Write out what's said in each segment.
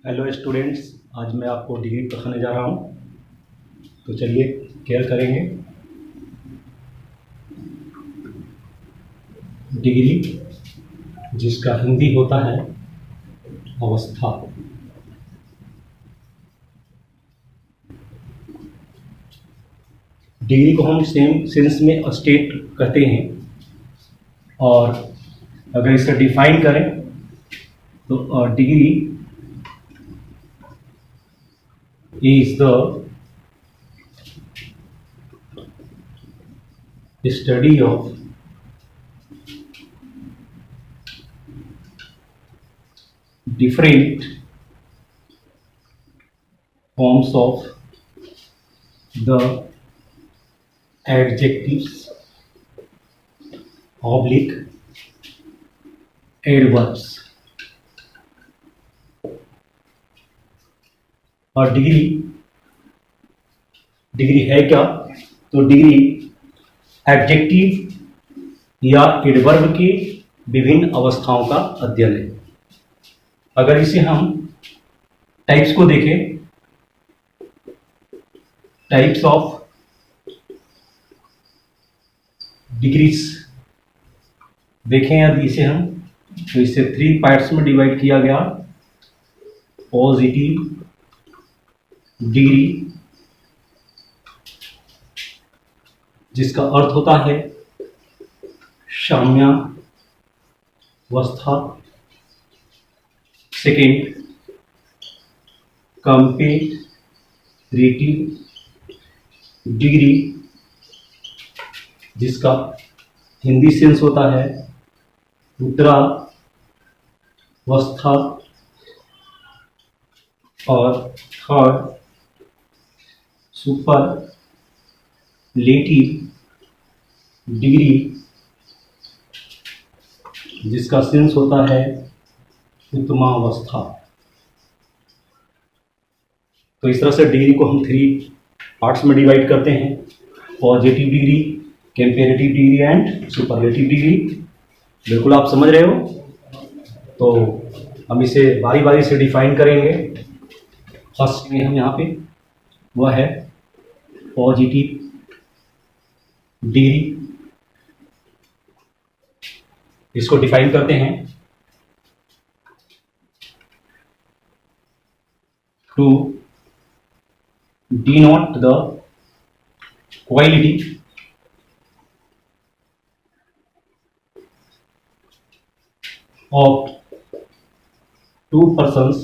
Hello students, आज मैं आपको डिग्री पढ़ाने जा रहा हूँ। तो चलिए केयर करेंगे। डिग्री, जिसका हिंदी होता है अवस्था। डिग्री को हम सेम सेंस में स्टेट कहते हैं, और अगर इसे डिफाइन करें तो degree is the study of different forms of the adjectives oblique adverbs। और डिग्री है क्या? तो डिग्री एडजेक्टिव या एडवर्ब की विभिन्न अवस्थाओं का अध्ययन है। अगर इसे हम टाइप्स को देखें, टाइप्स ऑफ डिग्रीज देखें यदि इसे हम, तो इसे 3 पार्ट्स में डिवाइड किया गया। पॉजिटिव डिग्री, जिसका अर्थ होता है साम्यावस्था। सेकेंड, कंपैरेटिव डिग्री, जिसका हिंदी सेंस होता है उत्तरावस्था। और थर्ड, सुपरलेटिव डिग्री, जिसका सेंस होता है उत्तमावस्था। तो इस तरह से डिग्री को हम 3 पार्ट्स में डिवाइड करते हैं: positive degree, comparative degree and superlative degree. बिल्कुल आप समझ रहे हो? तो हम इसे बारी बारी से डिफाइन करेंगे। फर्स्ट में हम यहाँ पे वह है पॉजिटिव डिग्री। इसको डिफाइन करते हैं: to denote the quality of 2 persons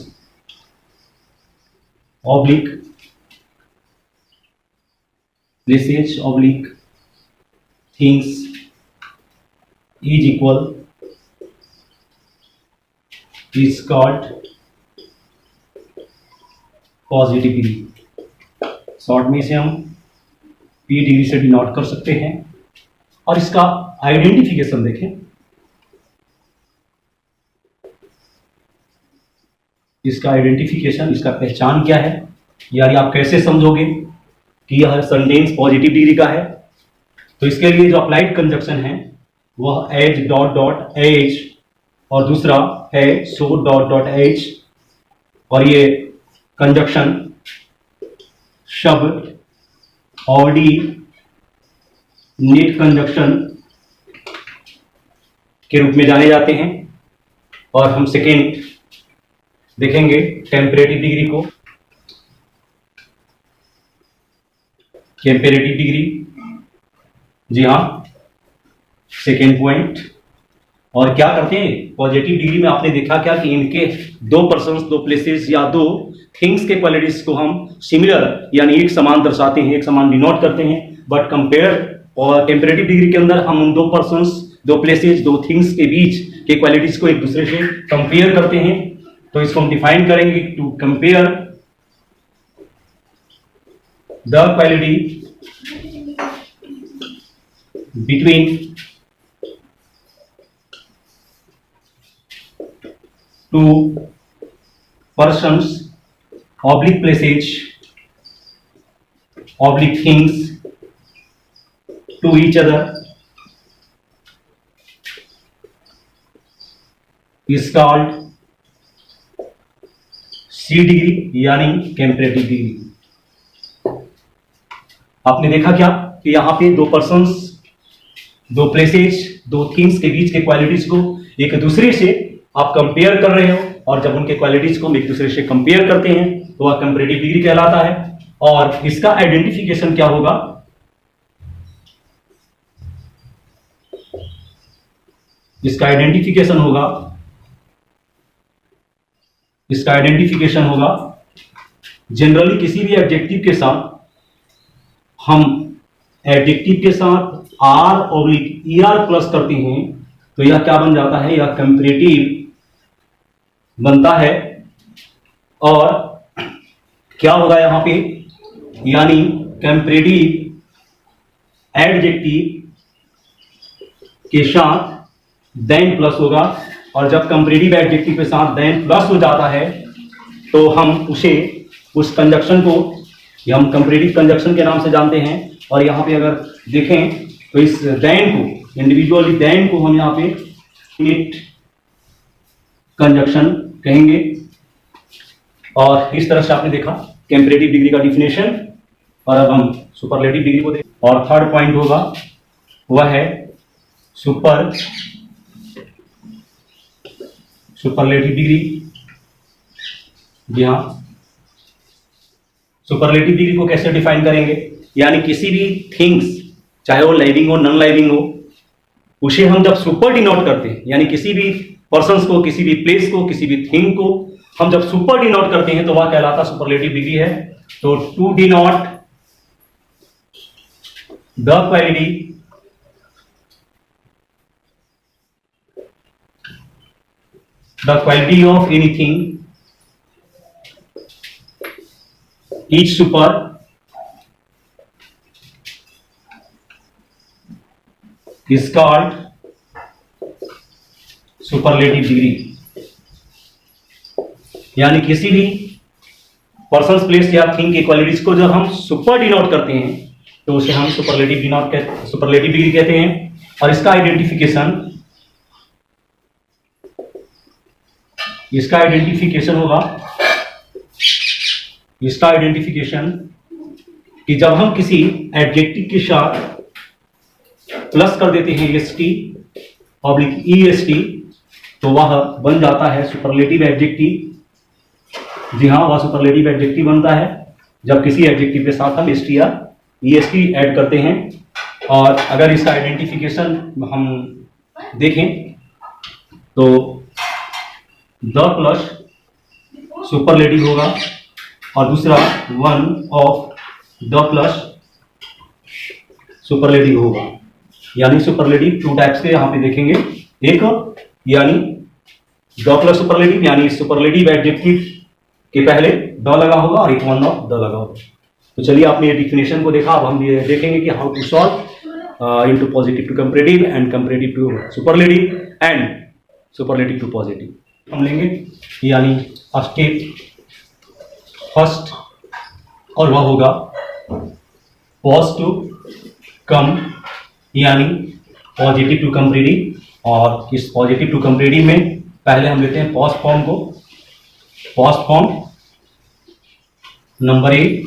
oblique places oblique things is equal is called positive degree. Short में इसे हम पी डिग्री से डिनोट कर सकते हैं। और इसका आइडेंटिफिकेशन देखें। इसका आइडेंटिफिकेशन, इसका पहचान क्या है, यानी आप कैसे समझोगे कि यह सेंटेंस पॉजिटिव डिग्री का है? तो इसके लिए जो अप्लाइड कंजक्शन है वह एज डॉट डॉट एज, और दूसरा है सो डॉट डॉट एज। और ये कंजक्शन शब्द ऑर्डिनेट कंजक्शन के रूप में जाने जाते हैं। और हम सेकेंड देखेंगे टेम्परेटिव डिग्री को। कंपैरेटिव डिग्री, जी हाँ, सेकेंड पॉइंट। और क्या करते हैं पॉजिटिव डिग्री में? आपने देखा क्या कि इनके 2 पर्सन्स, 2 प्लेसेस या 2 थिंग्स के क्वालिटीज को हम सिमिलर यानी एक समान दर्शाते हैं, एक समान डिनोट करते हैं। बट कंपेयर और कंपैरेटिव डिग्री के अंदर हम उन 2 पर्सन्स, 2 प्लेसेस, 2 थिंग्स के बीच के क्वालिटीज को एक दूसरे से कंपेयर करते हैं। तो इसको हम डिफाइन करेंगे: to compare the quality between two persons, oblique places, oblique things to each other is called C degree यानी कंपैरेटिव डिग्री। आपने देखा क्या कि यहाँ पे दो पर्सन्स, दो प्लेसेस, दो थिंग्स के बीच के क्वालिटीज को एक दूसरे से आप कंपेयर कर रहे हो, और जब उनके क्वालिटीज को हम एक दूसरे से कंपेयर करते हैं तो वह कंपैरेटिव डिग्री कहलाता है। और इसका आइडेंटिफिकेशन क्या होगा? इसका आइडेंटिफिकेशन होगा जनरली किसी भी एडजेक्टिव के साथ हम एडजेक्टिव के साथ आर ऑब्लिक ईआर प्लस करते हैं तो यह क्या बन जाता है? यह कंपैरेटिव बनता है। और क्या होगा यहां पे? यानी कंपैरेटिव एडजेक्टिव के साथ देन प्लस होगा, और जब कंपैरेटिव एडजेक्टिव के साथ देन प्लस हो जाता है तो हम उस कंजक्शन को हम कंपैरेटिव कंजक्शन के नाम से जानते हैं। और यहाँ पे अगर देखें तो इस देन को, इंडिविजुअली देन को हम यहाँ पे इट कंजक्शन कहेंगे। और इस तरह से आपने देखा कंपैरेटिव डिग्री का डिफिनेशन। और अब हम सुपरलेटिव डिग्री को देखें। और थर्ड पॉइंट होगा वह है सुपरलेटिव डिग्री। जी हाँ, सुपरलेटिव डिग्री को कैसे डिफाइन करेंगे? यानी किसी भी थिंग्स, चाहे वो लाइविंग हो नॉन लाइविंग हो, उसे हम जब सुपर डिनोट करते हैं, यानी किसी भी पर्सन्स को, किसी भी प्लेस को, किसी भी थिंग को हम जब सुपर डिनोट करते हैं तो वह कहलाता सुपरलेटिव डिग्री है। तो to denote the quality of anything is super is called superlative degree. यानी किसी भी पर्सन, प्लेस या थिंग की क्वालिटीज को जब हम सुपर डिनोट करते हैं तो उसे हम सुपरलेटिव डिग्री कहते हैं। और इसका आइडेंटिफिकेशन कि जब हम किसी एडजेक्टिव के साथ प्लस कर देते हैं एस-टी ऑब्लिक ई-एस-टी तो वह बन जाता है सुपरलेटिव एडजेक्टिव। जी हाँ, वह सुपरलेटिव एडजेक्टिव बनता है जब किसी एडजेक्टिव के साथ हम एस-टी या ई-एस-टी ऐड करते हैं। और अगर इसका आइडेंटिफिकेशन हम देखें तो द प्लस सुपरलेटिव होगा, और दूसरा one of the plus superlative होगा। यानी सुपरलेटिव टू टाइप्स के यहां पे देखेंगे। एक यानी द प्लस सुपरलेटिव, यानी सुपरलेटिव एडजेक्टिव के पहले द लगा होगा और एक वन ऑफ द लगा होगा। तो चलिए आपने ये डिफिनेशन को देखा। अब हम ये देखेंगे कि how to solve into positive to comparative and comparative to superlative and superlative to positive हम लेंगे। यानी स्टेप फर्स्ट, और वह होगा पॉज टू कम, यानी पॉजिटिव टू कंपैरेटिव। और इस पॉजिटिव टू कंपैरेटिव में पहले हम लेते हैं पॉज फॉर्म को। पॉज फॉर्म नंबर 1,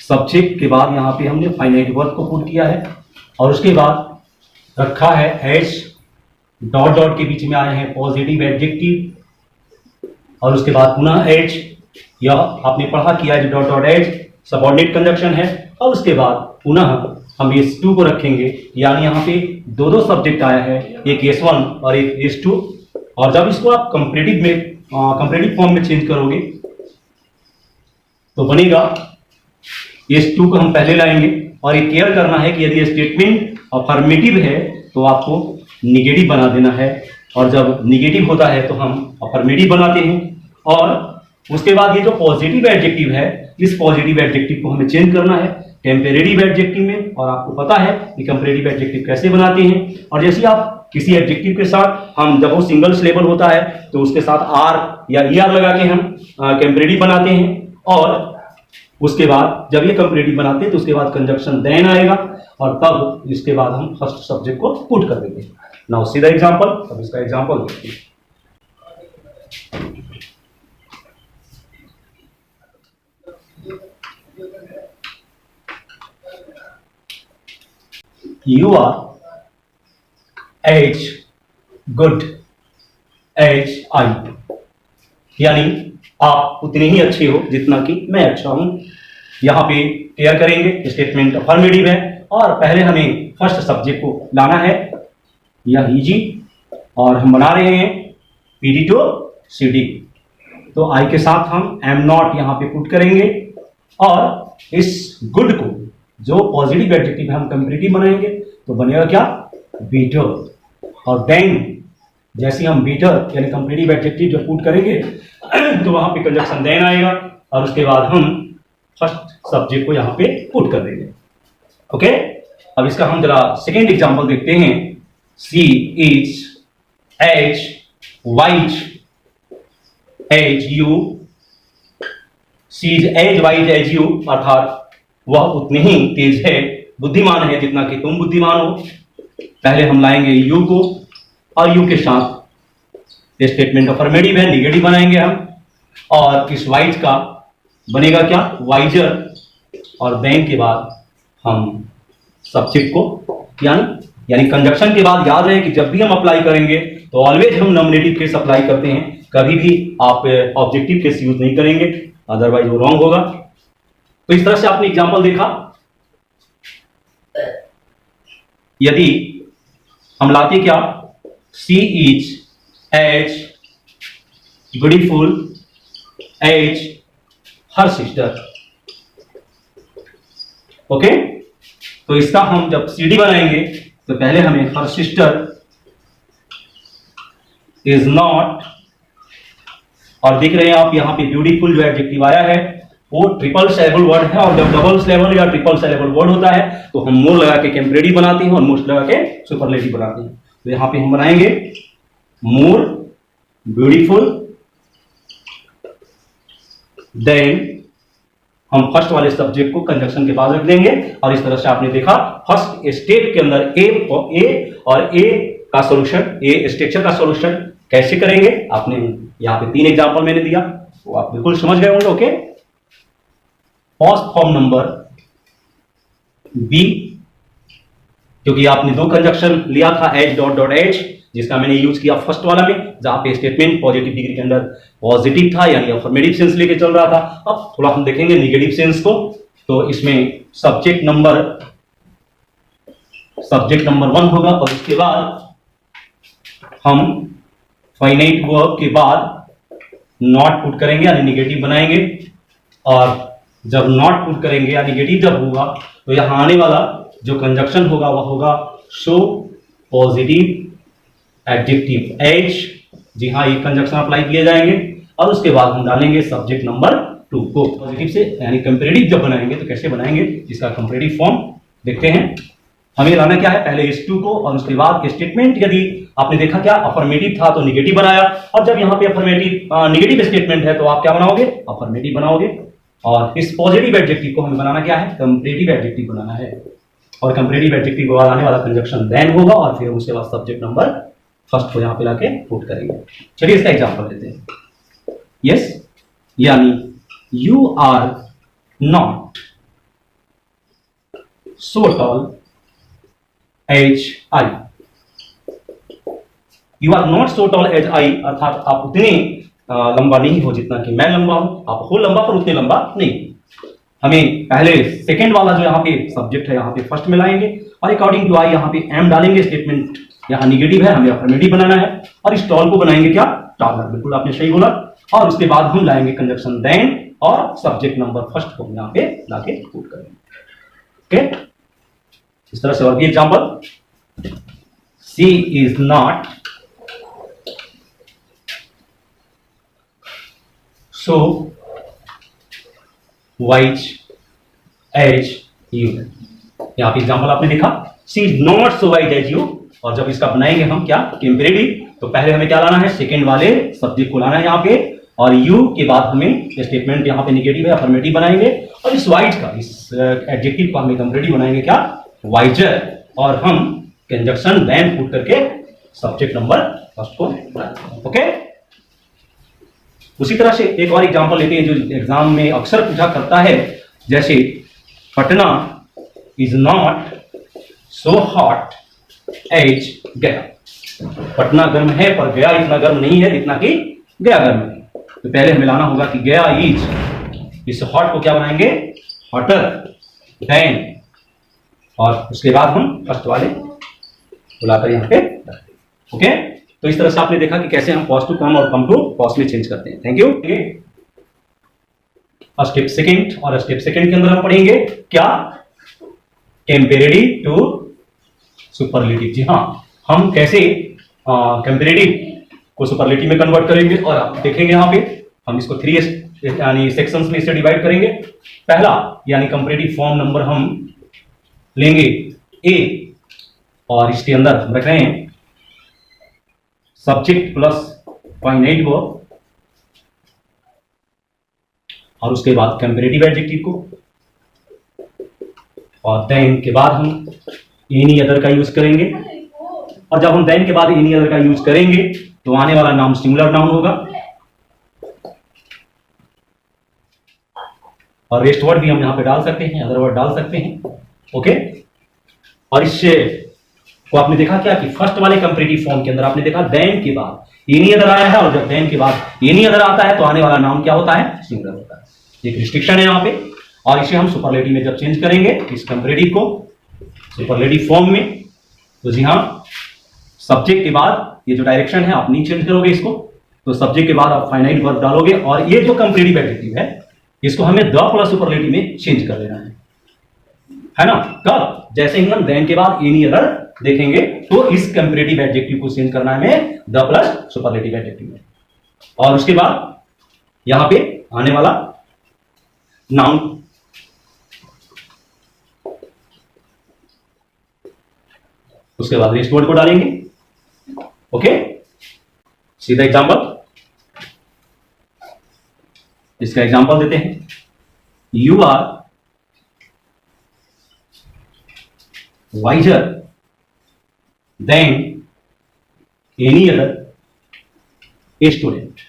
सब्जेक्ट के बाद यहाँ पे हमने फाइनाइट वर्ब को पुट किया है, और उसके बाद रखा है एज, डॉट डॉट के बीच में आए हैं पॉजिटिव एडजेक्टिव, और उसके बाद पुनः एज, यह आपने पढ़ा कि as dot dot as subordinate conjunction है। और उसके बाद पुनः हम एस टू को रखेंगे। यानी यहाँ पे दो सब्जेक्ट आया है, एक S1 और एक S2। और जब इसको आप कंपैरेटिव फॉर्म में चेंज करोगे तो बनेगा S2 को हम पहले लाएंगे। और ये केयर करना है कि यदि स्टेटमेंट अफर्मेटिव है तो आपको निगेटिव बना देना है, और जब निगेटिव होता है तो हम अफर्मेटिव बनाते हैं। और उसके बाद ये जो पॉजिटिव एडजेक्टिव है, इस पॉजिटिव एडजेक्टिव को हमें चेंज करना है कंपैरेटिव एडजेक्टिव में। और आपको पता है कि कंपैरेटिव एडजेक्टिव कैसे बनाते हैं। और जैसे आप किसी एडजेक्टिव के साथ हम जब वो सिंगल सिलेबल होता है तो उसके साथ आर या ईआर लगा के हम कंपैरेटिव बनाते हैं। और उसके बाद जब ये कंपैरेटिव बनाते हैं तो उसके बाद कंजक्शन देन आएगा, और तब इसके बाद हम फर्स्ट सब्जेक्ट को पुट कर देंगे। Now see the example. अब इसका एग्जांपल देखिए। You are as good as I, यानी आप उतने ही अच्छे हो जितना कि मैं अच्छा हूं। यहां पे क्लियर करेंगे, स्टेटमेंट अफर्मेटिव है और पहले हमें फर्स्ट सब्जेक्ट को लाना है, यह इजी, और हम बना रहे हैं पीडी टू सीडी। तो आई के साथ हम एम नॉट यहां पे पुट करेंगे और इस गुड को जो पॉजिटिव एडजेक्टिव है हम कंपैरेटिव बनाएंगे तो बनेगा क्या, बेटर। और देन जैसे हम बेटर यानी कंपैरेटिव एडजेक्टिव जब पुट करेंगे तो वहां पे कंजक्शन देन आएगा और उसके बाद हम फर्स्ट सब्जेक्ट को यहां पे पुट कर देंगे। ओके, अब इसका हम जरा सेकेंड एग्जांपल देखते हैं। She is as wise as you, she is as wise as you, अर्थात वह उतनी ही तेज है, बुद्धिमान है जितना कि तुम बुद्धिमान हो। पहले हम लाएंगे यू को और यू के साथ स्टेटमेंट अफर्मेटिव है, निगेटिव बनाएंगे हम, और इस वाइज का बनेगा क्या, वाइजर, और देन के बाद हम सब्जेक्ट को यानी कंजक्शन के बाद याद रहे कि जब भी हम अप्लाई करेंगे तो ऑलवेज हम नॉमिनेटिव केस अप्लाई करते हैं, कभी भी आप ऑब्जेक्टिव केस यूज नहीं करेंगे, अदरवाइज वो रॉन्ग होगा। तो इस तरह से आपने एग्जांपल देखा। यदि हम लाते क्या, she is as beautiful as her sister. Okay, तो इसका हम जब सीडी बनाएंगे तो पहले हमें हर सिस्टर इज नॉट, और देख रहे हैं आप यहां पे ब्यूटीफुल जो एडजेक्टिव आया है वो ट्रिपल सिलेबल वर्ड है, और जब डबल सिलेबल या ट्रिपल सिलेबल वर्ड होता है तो हम मोर लगा के कंपैरेटिव बनाते हैं और मोस्ट लगा के सुपरलेटिव बनाते हैं। तो यहां पे हम बनाएंगे मोर ब्यूटीफुल, देन हम फर्स्ट वाले सब्जेक्ट को कंजक्शन के बाद रख देंगे, और इस तरह से आपने देखा फर्स्ट स्टेप के अंदर ए और ए का सॉल्यूशन, ए स्ट्रक्चर का सॉल्यूशन कैसे करेंगे। आपने यहां पे 3 एग्जांपल मैंने दिया, वो आप बिल्कुल समझ गए होंगे। Okay, first form number B, क्योंकि आपने 2 कंजक्शन लिया था, एच डॉट डॉट एच, जिसका मैंने यूज किया फर्स्ट वाला में, जहां पे स्टेटमेंट पॉजिटिव डिग्री के अंदर पॉजिटिव था यानी अफर्मेटिव सेंस लेके चल रहा था। अब थोड़ा हम देखेंगे नेगेटिव सेंस को, तो इसमें सब्जेक्ट नंबर 1 होगा, और उसके बाद हम फाइनाइट वर्ब के बाद नॉट पुट करेंगे यानी नेगेटिव बनाएंगे, और जब नॉट पुट करेंगे या नेगेटिव जब होगा तो यहां आने वाला जो कंजक्शन होगा वह होगा शो पॉजिटिव एडजेक्टिव एज। जी हाँ, ये कंजक्शन अप्लाई किए जाएंगे, और उसके बाद हम डालेंगे सब्जेक्ट नंबर 2 को पॉजिटिव से, यानी कंपैरेटिव जब बनाएंगे तो कैसे बनाएंगे, इसका कंपैरेटिव फॉर्म देखते हैं। हमें लाना क्या है, पहले इस 2 को, और उसके बाद स्टेटमेंट यदि आपने देखा क्या अफर्मेटिव था तो निगेटिव बनाया, और जब यहाँ पे अफर्मेटिव नेगेटिव स्टेटमेंट है तो आप क्या बनाओगे, अफर्मेटिव बनाओगे, और इस पॉजिटिव एडजेक्टिव को हमें बनाना क्या है, कंपैरेटिव एडजेक्टिव बनाना है, और कंपैरेटिव एडजेक्टिव के बाद आने वाला कंजक्शन देन होगा, और फिर उसके बाद सब्जेक्ट नंबर फर्स्ट को यहां पे लाके पुट करेंगे। चलिए इसका एग्जांपल लेते हैं। यस, यानी you are not so tall as I, you are not so tall as I, अर्थात आप उतने लंबा नहीं हो जितना कि मैं लंबा हूं, आप हो लंबा पर उतने लंबा नहीं। हमें पहले सेकंड वाला जो यहाँ पे सब्जेक्ट है यहाँ पे फर्स्ट में लाएंगे, और अकॉर्डिंग टू आई यहाँ पे एम डालेंगे, स्टेटमेंट यहाँ निगेटिव है, हमें अफर्मेटिव बनाना है, और इस टॉल को बनाएंगे क्या, टॉलर, बिल्कुल आपने सही बोला, और उसके बाद हम लाएंगे कंजक्शन देन और सब्जेक्ट नंबर फर्स्ट को यहाँ पे लाके पुट करेंगे। ओके, इस तरह से और भी example, she is not so wise as you, यहां पे एग्जांपल आपने देखा, she is not so wise as you, और जब इसका बनाएंगे हम क्या, कंपैरेटिव, तो पहले हमें क्या लाना है, सेकंड वाले सब्जेक्ट को लाना है यहाँ पे, और यू के बाद हमें स्टेटमेंट यहाँ पे नेगेटिव है, अफर्मेटिव बनाएंगे, और इस वाइज का, इस एडजेक्टिव को हमें कंपैरेटिव बनाएंगे क्या, वाइजर, और हम कंजक्शन देन पुट करके सब्जेक्ट नंबर फर्स्ट को बनाएंगे। ओके, उसी तरह से एक और एग्जांपल लेते हैं जो एग्जाम में अक्सर पूछा करता है, जैसे Patna is not so hot as Gaya, Patna गर्म है पर गया इतना गर्म नहीं है जितना कि गया गर्म है। तो पहले हमें लाना होगा कि गया इज, इस हॉट को क्या बनाएंगे, हॉटर देन, और उसके बाद हम फर्स्ट वाले बुलाकर यहाँ पे रखते हैं। ओके, तो इस तरह से आपने देखा कि कैसे हम कॉस टू कम और कम टू कॉस में चेंज करते हैं। Thank you. स्टेप सेकंड, और स्टेप सेकंड के अंदर हम पढ़ेंगे क्या, कंपैरेटिव टू सुपरलेटिव। जी हाँ, हम कैसे कंपैरेटिव को सुपरलेटिव में कन्वर्ट करेंगे, और आप देखेंगे यहाँ पे हम इसको 3 यानी सेक्शंस में इसे डिवाइड करेंगे। पहला यानी कंपैरेटिव फॉर्म नंबर हम लेंगे ए, और इसके अंदर हम रख रहे हैं सब्जेक्ट प्लस फाइनाइट वर्ब, और उसके बाद कंपैरेटिव एडजेक्टिव को, और देन के बाद हम एनी अदर का यूज करेंगे। और जब हम देन के बाद एनी अदर का यूज करेंगे तो आने वाला नाउन सिंगुलर नाउन होगा, और रेस्ट वर्ड भी हम यहां पे डाल सकते हैं, अदर वर्ड डाल सकते हैं। ओके, और इससे को आपने देखा क्या कि फर्स्ट वाले कंपैरेटिव फॉर्म के अंदर आपने देखा देन के बाद एनी अदर आया है, और जब देन के बाद एनी अदर आता है तो आने वाला नाउन क्या होता है, सिंगुलर होता है। एक रिस्ट्रिक्शन है यहाँ पे, और इसे हम सुपरलेटिव में जब चेंज करेंगे इस कंपैरेटिव को सुपरलेटिव फॉर्म में, तो जी हाँ, सब्जेक्ट के बाद ये जो डायरेक्शन है आप नहीं चेंज करोगे इसको, तो सब्जेक्ट के बाद आप फाइनाइट वर्ब डालोगे, और ये जो कंपैरेटिव एडजेक्टिव है इसको हमें द प्लस सुपरलेटिव में चेंज कर देना है ना। कब, जैसे ही हम देन के बाद एनी अदर देखेंगे तो इस कंपैरेटिव एडजेक्टिव को चेंज करना है हमें द प्लस सुपरलेटिव एडजेक्टिव में, और उसके बाद यहां पे आने वाला नाउन, उसके बाद रेस्ट वर्ड को डालेंगे। ओके, सीधा एग्जांपल, इसका एग्जांपल देते हैं, you are wiser than any other student.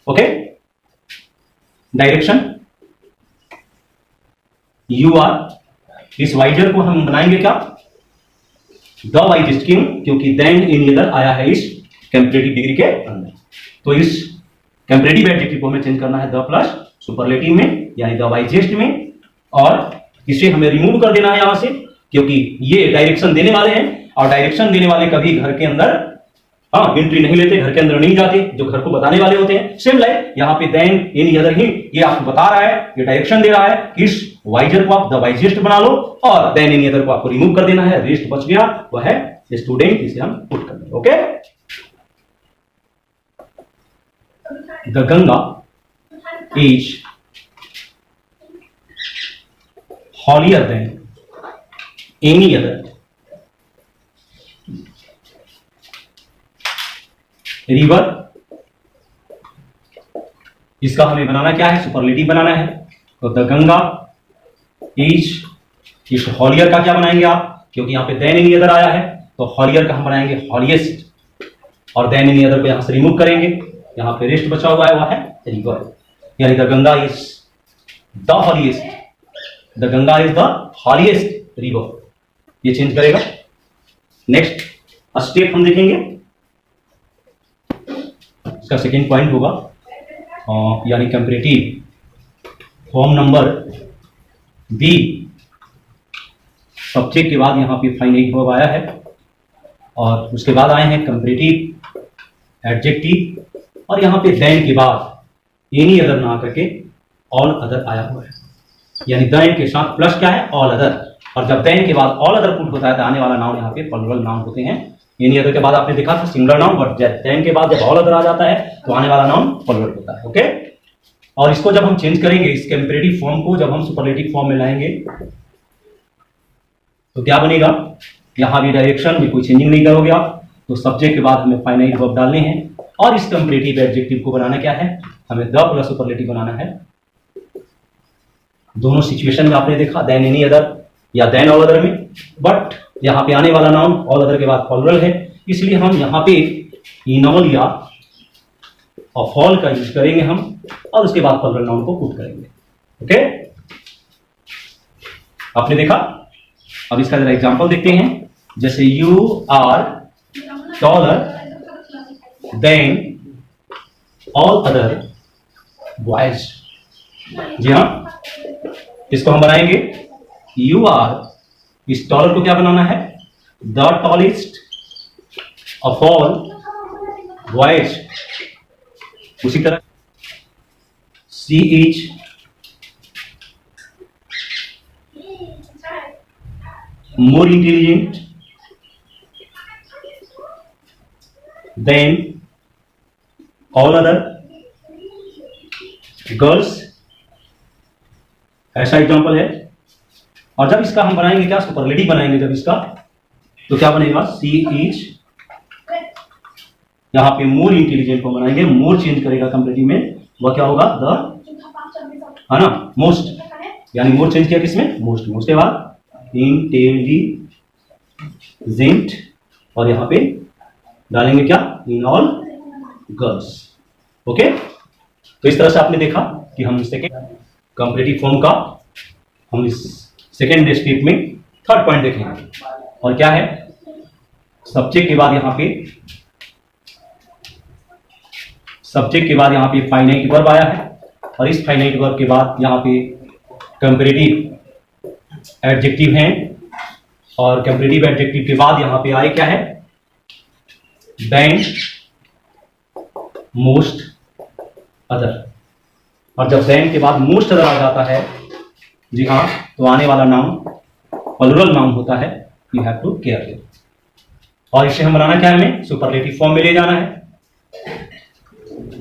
Okay, direction you are, इस वाइजर को हम बनाएंगे क्या, द वाइजेस्ट, क्यों, क्योंकि देन एनी अदर आया है इस कंपैरेटिव डिग्री के अंदर, तो इस कंपैरेटिव एडजेक्टिव को हमें चेंज करना है द प्लस सुपरलेटिव में यानी द वाइजेस्ट में, और इसे हमें रिमूव कर देना है यहां से, क्योंकि ये डायरेक्शन देने वाले हैं, और डायरेक्शन देने वाले कभी घर के अंदर एंट्री नहीं लेते, घर के अंदर नहीं जाते, जो घर को बताने वाले होते हैं। सेम लाइक यहाँ पे देन एनी अदर ही ये आपको बता रहा है, ये डायरेक्शन दे रहा है कि इस वाइजर को आप द वाइजेस्ट बना लो, और देन एनी अदर को आपको रिमूव कर देना है, रेस्ट बच गया, वह है स्टूडेंट, इसे हम पुट कर देंगे। Okay, the Ganga is holier than any other river. इसका हमें बनाना क्या है, सुपरलेटिव बनाना है, तो द गंगा इज, इस हॉलियर का क्या बनाएंगे आप, क्योंकि यहाँ पे देन एनी अदर आया है तो हॉलियर का हम बनाएंगे हॉलिएस्ट, और देन एनी अदर को यहां से रिमूव करेंगे, यहाँ पे रेस्ट बचा हुआ है वह है रिवर, यानी the Ganga is the holiest, the Ganga is the holiest river, ये चेंज करेगा। नेक्स्ट स्टेप हम देखेंगे, इसका सेकेंड पॉइंट होगा यानी comparative form number B, subject के बाद यहाँ पे फाइनाइट वर्ब आया है, और उसके बाद आए हैं कंपैरेटिव एडजेक्टिव, और यहाँ पे देन के बाद एनी अदर ना करके ऑल अदर आया हुआ है, यानी देन के साथ प्लस क्या है, ऑल अदर, और जब देन के बाद ऑल अदर पुट होता है तो आने वाला नाउन यहाँ पे प्लुरल नाउन होते हैं। एनी अदर के बाद आपने देखा था सिंगुलर नाउन, बट देन के बाद जब ऑल अदर आ जाता है तो आने वाला नाउन प्लुरल होता है। ओके, और इसको जब हम चेंज करेंगे, इस कंपैरेटिव फॉर्म को जब हम सुपरलेटिव फॉर्म में लाएंगे तो क्या बनेगा, यहां भी डायरेक्शन में कोई चेंजिंग नहीं करोगे आप, तो सब्जेक्ट के बाद हमें फाइनाइट वर्ब डालने हैं, और इस कंपैरेटिव एडजेक्टिव को बनाना क्या है, हमें द प्लस सुपरलेटिव बनाना है। दोनों सिचुएशन में आपने देखा देन एनी अदर या देन ऑल अदर में, बट यहाँ पे आने वाला नाउन ऑल अदर के बाद प्लुरल है, इसलिए हम यहाँ पे इन ऑल या ऑफ ऑल का यूज करेंगे हम, और उसके बाद प्लुरल नाउन को पुट करेंगे। ओके, आपने देखा। अब इसका जरा एग्जांपल देखते हैं। जैसे you are taller than all other boys. जी हाँ, इसको हम बनाएंगे यू आर, इस टॉलर को क्या बनाना है, the tallest of all boys. उसी तरह she is more intelligent than all other girls। ऐसा एग्जांपल है। और जब इसका हम बनाएंगे क्या, सुपरलेटिव बनाएंगे जब इसका, तो क्या बनेगा, सी इज, यहां पे मोर इंटेलिजेंट को बनाएंगे, मोर चेंज करेगा कंपेरेटिव में, वह क्या होगा, द, है ना, मोस्ट, यानी मोर चेंज किया किसमें, मोस्ट। मोस्ट के बाद इंटेलिजेंट, और यहां पे डालेंगे क्या, इन ऑल गर्ल्स। ओके, तो इस तरह से आपने देखा कि हम सेकेंड कंपेरेटिव फॉर्म का हम इस सेकेंड स्टेप में थर्ड पॉइंट देखेंगे। और क्या है, सब्जेक्ट के बाद यहां पे, सब्जेक्ट के बाद यहां पे फाइनाइट वर्ब आया है, और इस फाइनाइट वर्ब के बाद यहां पे कंपेरेटिव एडजेक्टिव हैं, और कंपेरेटिव एडजेक्टिव के बाद यहां पे आए क्या है, देन, मोस्ट, अदर। और जब देन के बाद मोस्ट अदर आ जाता है, जी हाँ, तो आने वाला नाउन प्लुरल नाउन होता है, यू हैव टू केयर। और इसे हम बनाना क्या है, हमें सुपरलेटिव फॉर्म में ले जाना है।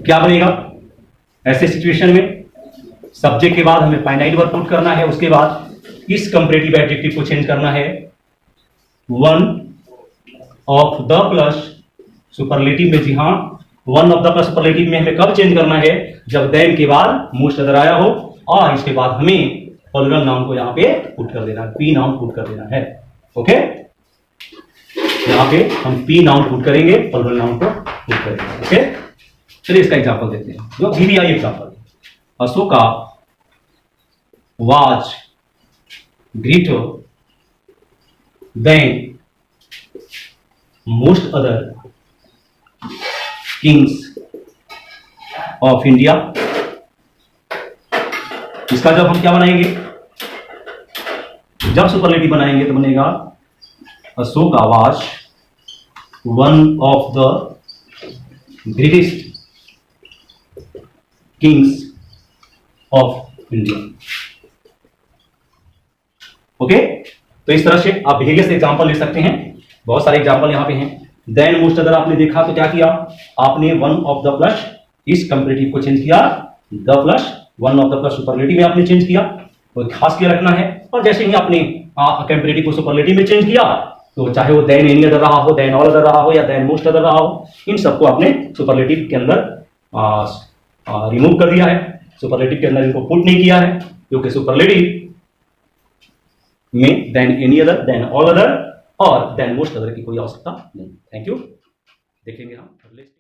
क्या बनेगा ऐसे सिचुएशन में, सब्जेक्ट के बाद हमें फाइनाइट वर्ब पुट करना है, उसके बाद इस कंपेरेटिव एडजेक्टिव को चेंज करना है one of the plus superlative में। जी हाँ, one of the plus superlative में हमें कब चेंज करना है, जब देन के बाद मोस्ट अदर आया हो, और इसके बाद हमें प्लुरल नाउन को यहां पे पुट कर देना है, पी नाउन पुट कर देना है। ओके, यहां पे हम पी नाउन पुट करेंगे, प्लुरल नाउन को पुट करेंगे। ओके, चलिए इसका एग्जांपल देखते हैं, जो VVI example. Ashoka was greater than most other Kings of India. इसका जब हम क्या बनाएंगे, जब सुपरलेटिव बनाएंगे तो बनेगा Ashoka was one of the greatest Kings of India. Okay, तो इस तरह से आप बिहेवियर से एग्जांपल ले सकते हैं, बहुत सारे एग्जांपल यहां पे हैं। देन मोस्ट अदर आपने देखा तो क्या किया, आपने वन ऑफ द प्लस इस कंपेरेटिव को चेंज किया, the plus one of the plus superlative में आपने चेंज किया, तो खास किया रखना है। और जैसे ही आपने कंपेरेटिव को सुपरलेटिव में चेंज किया, तो चाहे वो देन एनी अदर रहा हो, देन ऑल अदर रहा हो, या देन मोस्ट अदर रहा हो, इन सबको आपने सुपरलेटिव के अंदर रिमूव कर दिया है, सुपरलेटिव के अंदर इनको पुट नहीं किया है, क्योंकि सुपरलेटिव में than any other, than all other और देन मोस्ट अदर की कोई आवश्यकता नहीं। थैंक यू, देखेंगे हम अगले।